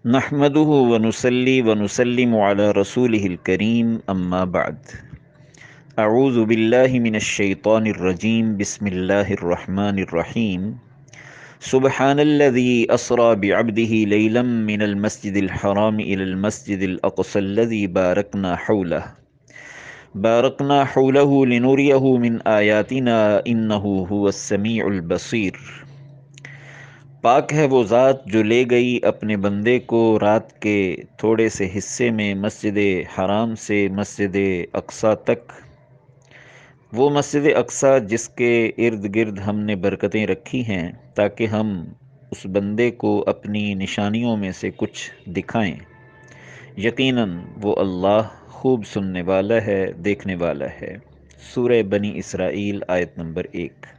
نحمده ونصلي ونسلم على رسوله الكريم اما بعد اعوذ باللہ من الشیطان الرجیم بسم اللہ الرحمن الرحیم سبحان الذي اسرى بعبده ليلا من المسجد الحرام الى المسجد الاقصى الذي باركنا حوله لنريه من آياتنا انه هو السميع البصير۔ پاک ہے وہ ذات جو لے گئی اپنے بندے کو رات کے تھوڑے سے حصے میں مسجد حرام سے مسجد اقصیٰ تک، وہ مسجد اقصیٰ جس کے ارد گرد ہم نے برکتیں رکھی ہیں تاکہ ہم اس بندے کو اپنی نشانیوں میں سے کچھ دکھائیں۔ یقیناً وہ اللہ خوب سننے والا ہے، دیکھنے والا ہے۔ سورہ بنی اسرائیل آیت نمبر 1۔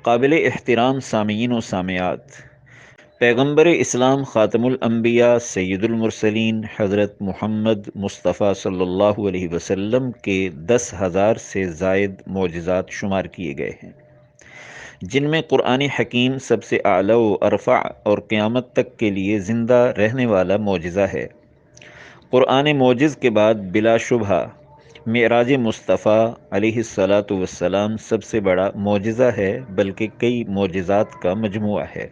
قابل احترام سامعین و سامعات، پیغمبر اسلام خاتم الانبیاء سید المرسلین حضرت محمد مصطفیٰ صلی اللہ علیہ وسلم کے 10,000 سے زائد معجزات شمار کیے گئے ہیں، جن میں قرآن حکیم سب سے اعلیٰ و ارفع اور قیامت تک کے لیے زندہ رہنے والا معجزہ ہے۔ قرآن معجز کے بعد بلا شبہ معراج مصطفیٰ علیہ الصلاۃ والسلام سب سے بڑا معجزہ ہے، بلکہ کئی معجزات کا مجموعہ ہے۔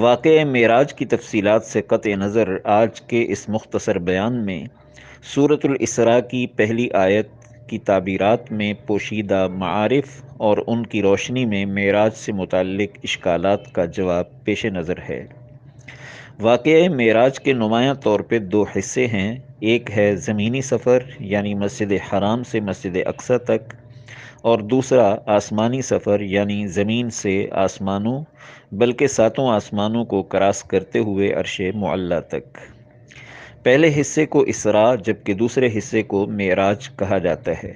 واقعہ معراج کی تفصیلات سے قطع نظر آج کے اس مختصر بیان میں سورۃ الاسراء کی پہلی آیت کی تعبیرات میں پوشیدہ معارف اور ان کی روشنی میں معراج سے متعلق اشکالات کا جواب پیش نظر ہے۔ واقعہ معراج کے نمایاں طور پہ دو حصے ہیں، ایک ہے زمینی سفر یعنی مسجد حرام سے مسجد اقصیٰ تک، اور دوسرا آسمانی سفر یعنی زمین سے آسمانوں بلکہ ساتوں آسمانوں کو کراس کرتے ہوئے عرش معلیٰ تک۔ پہلے حصے کو اسراء جبکہ دوسرے حصے کو معراج کہا جاتا ہے،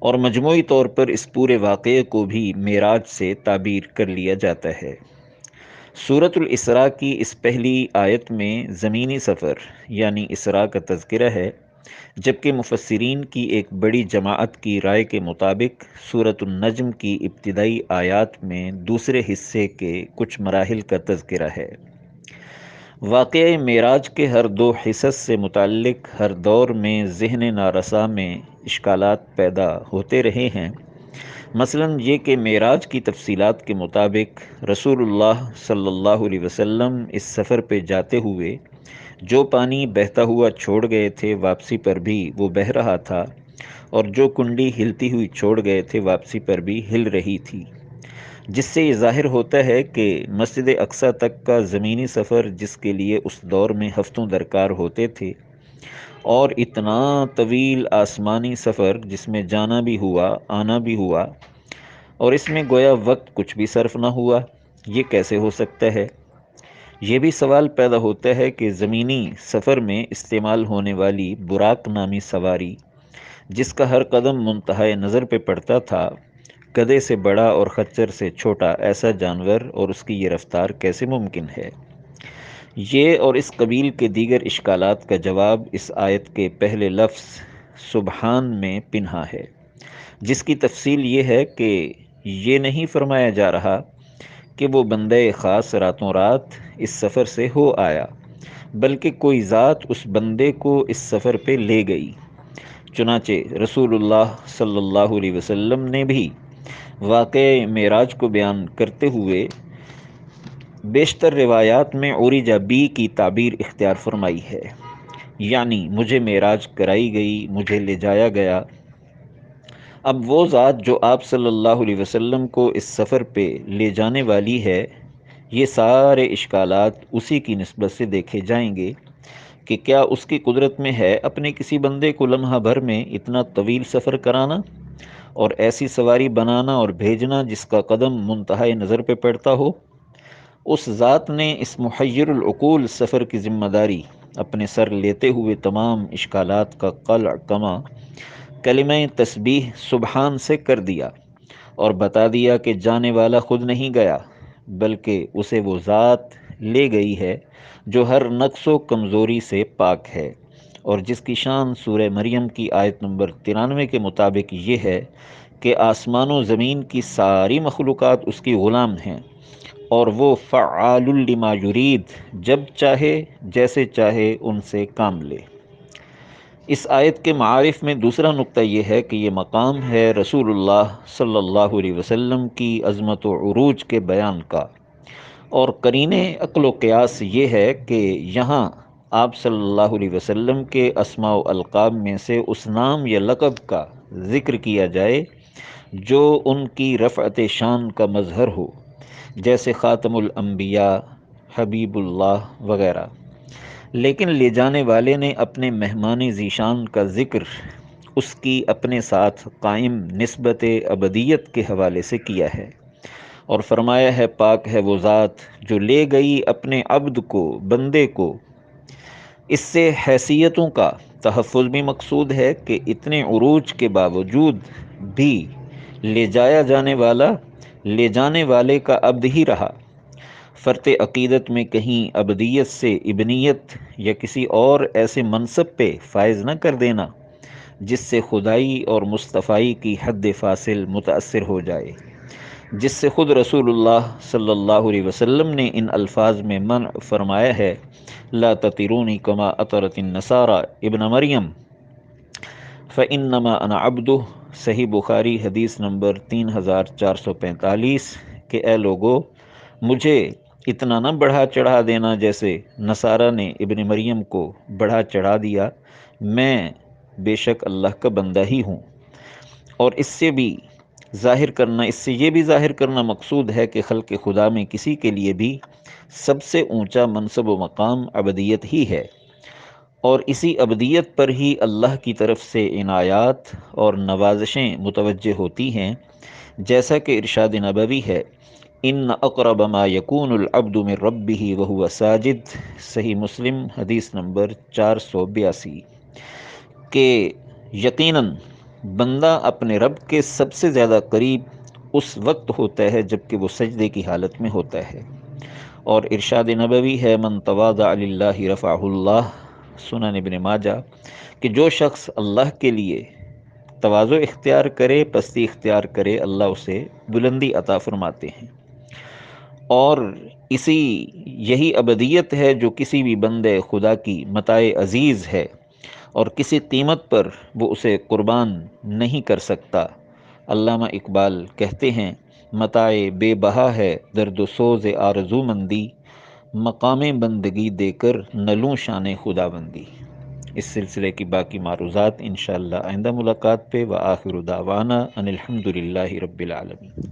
اور مجموعی طور پر اس پورے واقعے کو بھی معراج سے تعبیر کر لیا جاتا ہے۔ سورۃ الاسراء کی اس پہلی آیت میں زمینی سفر یعنی اسراء کا تذکرہ ہے، جبکہ مفسرین کی ایک بڑی جماعت کی رائے کے مطابق سورۃ النجم کی ابتدائی آیات میں دوسرے حصے کے کچھ مراحل کا تذکرہ ہے۔ واقعہ معراج کے ہر دو حصص سے متعلق ہر دور میں ذہن نارسا میں اشکالات پیدا ہوتے رہے ہیں۔ مثلا یہ کہ معراج کی تفصیلات کے مطابق رسول اللہ صلی اللہ علیہ وسلم اس سفر پہ جاتے ہوئے جو پانی بہتا ہوا چھوڑ گئے تھے واپسی پر بھی وہ بہہ رہا تھا، اور جو کنڈی ہلتی ہوئی چھوڑ گئے تھے واپسی پر بھی ہل رہی تھی، جس سے یہ ظاہر ہوتا ہے کہ مسجد اقصیٰ تک کا زمینی سفر جس کے لیے اس دور میں ہفتوں درکار ہوتے تھے، اور اتنا طویل آسمانی سفر جس میں جانا بھی ہوا آنا بھی ہوا، اور اس میں گویا وقت کچھ بھی صرف نہ ہوا، یہ کیسے ہو سکتا ہے؟ یہ بھی سوال پیدا ہوتا ہے کہ زمینی سفر میں استعمال ہونے والی براق نامی سواری، جس کا ہر قدم منتہائے نظر پہ پڑتا تھا، گدھے سے بڑا اور خچر سے چھوٹا ایسا جانور اور اس کی یہ رفتار کیسے ممکن ہے؟ یہ اور اس قبیل کے دیگر اشکالات کا جواب اس آیت کے پہلے لفظ سبحان میں پنہا ہے، جس کی تفصیل یہ ہے کہ یہ نہیں فرمایا جا رہا کہ وہ بندہ خاص راتوں رات اس سفر سے ہو آیا، بلکہ کوئی ذات اس بندے کو اس سفر پہ لے گئی۔ چنانچہ رسول اللہ صلی اللہ علیہ وسلم نے بھی واقعہ معراج کو بیان کرتے ہوئے بیشتر روایات میں عرج بی کی تعبیر اختیار فرمائی ہے، یعنی مجھے معراج کرائی گئی، مجھے لے جایا گیا۔ اب وہ ذات جو آپ صلی اللہ علیہ وسلم کو اس سفر پہ لے جانے والی ہے، یہ سارے اشکالات اسی کی نسبت سے دیکھے جائیں گے کہ کیا اس کی قدرت میں ہے اپنے کسی بندے کو لمحہ بھر میں اتنا طویل سفر کرانا اور ایسی سواری بنانا اور بھیجنا جس کا قدم منتہائے نظر پہ پڑتا ہو؟ اس ذات نے اس محیر العقول سفر کی ذمہ داری اپنے سر لیتے ہوئے تمام اشکالات کا قلع کما کلمہ تسبیح سبحان سے کر دیا، اور بتا دیا کہ جانے والا خود نہیں گیا، بلکہ اسے وہ ذات لے گئی ہے جو ہر نقص و کمزوری سے پاک ہے، اور جس کی شان سورہ مریم کی آیت نمبر 93 کے مطابق یہ ہے کہ آسمان و زمین کی ساری مخلوقات اس کی غلام ہیں، اور وہ فعال لما یرید، جب چاہے جیسے چاہے ان سے کام لے۔ اس آیت کے معارف میں دوسرا نقطہ یہ ہے کہ یہ مقام ہے رسول اللہ صلی اللہ علیہ وسلم کی عظمت و عروج کے بیان کا، اور قرینِ عقل و قیاس یہ ہے کہ یہاں آپ صلی اللہ علیہ وسلم کے اسماء و القاب میں سے اس نام یا لقب کا ذکر کیا جائے جو ان کی رفعت شان کا مظہر ہو، جیسے خاتم الانبیاء، حبیب اللہ وغیرہ۔ لیکن لے جانے والے نے اپنے مہمان ذیشان کا ذکر اس کی اپنے ساتھ قائم نسبت ابدیت کے حوالے سے کیا ہے، اور فرمایا ہے پاک ہے وہ ذات جو لے گئی اپنے عبد کو، بندے کو۔ اس سے حیثیتوں کا تحفظ بھی مقصود ہے کہ اتنے عروج کے باوجود بھی لے جانے والے کا عبد ہی رہا۔ فرط عقیدت میں کہیں ابدیت سے ابنیت یا کسی اور ایسے منصب پہ فائز نہ کر دینا جس سے خدائی اور مصطفائی کی حد فاصل متاثر ہو جائے، جس سے خود رسول اللہ صلی اللہ علیہ وسلم نے ان الفاظ میں منع فرمایا ہے، لا تطرونی کما اطرت النصارى ابن مریم فانما انا عبدہ۔ صحیح بخاری حدیث نمبر 3445، کہ اے لوگو مجھے اتنا نہ بڑھا چڑھا دینا جیسے نصارہ نے ابن مریم کو بڑھا چڑھا دیا، میں بے شک اللہ کا بندہ ہی ہوں۔ اور اس سے یہ بھی ظاہر کرنا مقصود ہے کہ خلق خدا میں کسی کے لیے بھی سب سے اونچا منصب و مقام ابدیت ہی ہے، اور اسی ابدیت پر ہی اللہ کی طرف سے عنایات اور نوازشیں متوجہ ہوتی ہیں، جیسا کہ ارشاد نبوی ہے، ان اقرب ما یکون العبد من ربہ وہو ساجد۔ صحیح مسلم حدیث نمبر 482، کہ یقیناً بندہ اپنے رب کے سب سے زیادہ قریب اس وقت ہوتا ہے جب کہ وہ سجدے کی حالت میں ہوتا ہے۔ اور ارشاد نبوی ہے، من تواضع للہ رفعہ اللہ، سنن ابن ماجہ، کہ جو شخص اللہ کے لیے تواضع اختیار کرے، پستی اختیار کرے، اللہ اسے بلندی عطا فرماتے ہیں۔ اور یہی ابدیت ہے جو کسی بھی بندے خدا کی متاع عزیز ہے، اور کسی قیمت پر وہ اسے قربان نہیں کر سکتا۔ علامہ اقبال کہتے ہیں، متاع بے بہا ہے درد و سوز آرزو مندی، مقام بندگی دے کر نہ لوں شان خدا بندی۔ اس سلسلے کی باقی معروضات انشاءاللہ آئندہ ملاقات پہ، وآخر دعوانا ان الحمد للہ رب العالمین۔